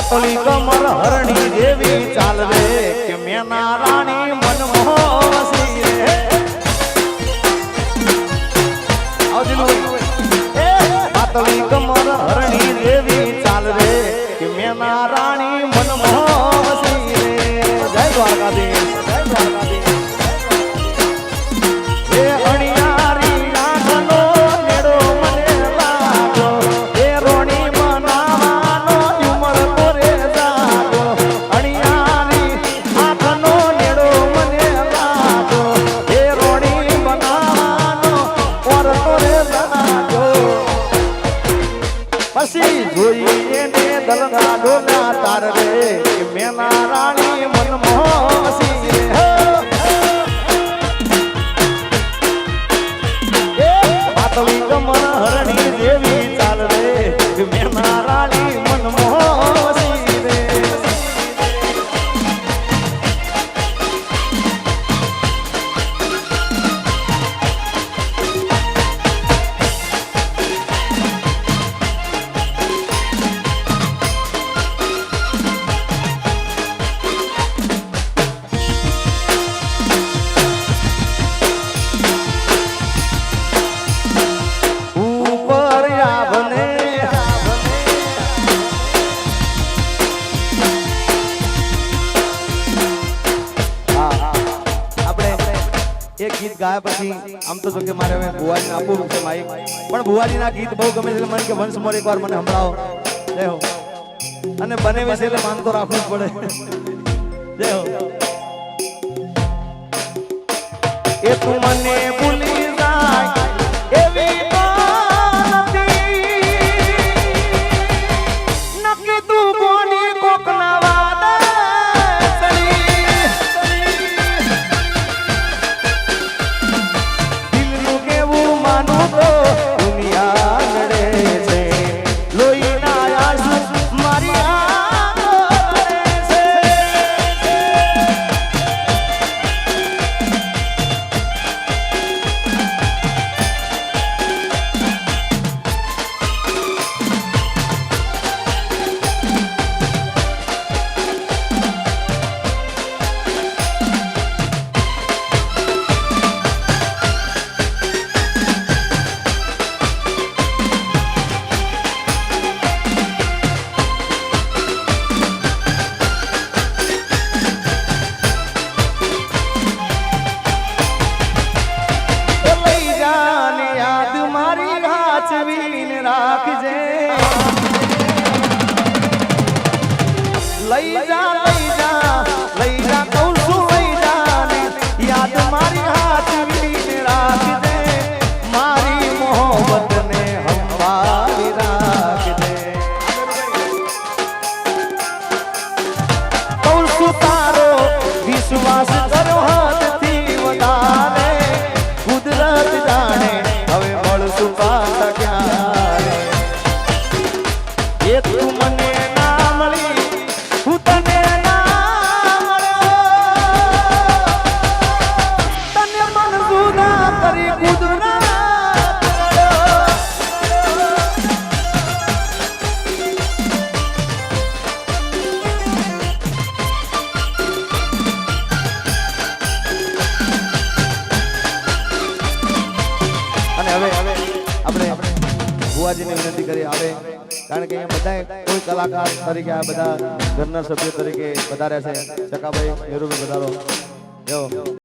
પાતળી કમર હરણી જેવી ચાલ રે કે મેના રાણી મનમોહ વસી રે પાતળી કમર હરણી જેવી ચાલ રે કે મેના રાણી મનમોહ વસી રે જય દ્વારકાધીશ જય દ્વારકાધીશ એ અણિયારી આંખનો નેડો મને લાગો એ રોણી બનાવવાનો ઉમર તોરે જાગો અણિયારી આંખનો નેડો મને લાગો એ રોણી બનાવવાનો ઓર તોરે જાગો પછી જોઈએ ને દલગા ડોલા તાર રે કે મેના રાણી મનમોહ વસી રે પાતળી કમર હરણી જેવી ચાલ રે મેના રાણી મનમોહ વસી રે એક ગીત ગાયા પછી આમ તો જો કે મારે હવે ભુવાજીને આપવું છે માઈક પણ ભુવાજીના ગીત બહુ ગમે છે મને કે વંશ મોર એકવાર મને સંભળાવો જય હો અને બને વિશે એટલે માન તો રાખવું જ પડે જય હો એ તું મને ભૂલી જાય એવી નક્કી તું કોની કોકના રાખજે લઈ જા કહું છું લઈ જા ને યાદ મારી હાથ વીને રાખજે મારી મોહબ્બત ને હંભાળી રાખજે કહું છું તારો વિશ્વાસ કરો હાથથી વધારે કુદરત જાણે હવે મળશું પાછા ક્યાં તું મને ના મળી હું તને ના મળ્યો તને મન જુદા કરી કુદરત અને હવે આપણે ભુવાજીને વિનંતી કરી આવે કારણ કે અહીંયા બધા કોઈ કલાકાર તરીકે આ બધા ઘરના સભ્યો તરીકે પધાર્યા છે ચકાભાઈ મેરુભાઈ પધારો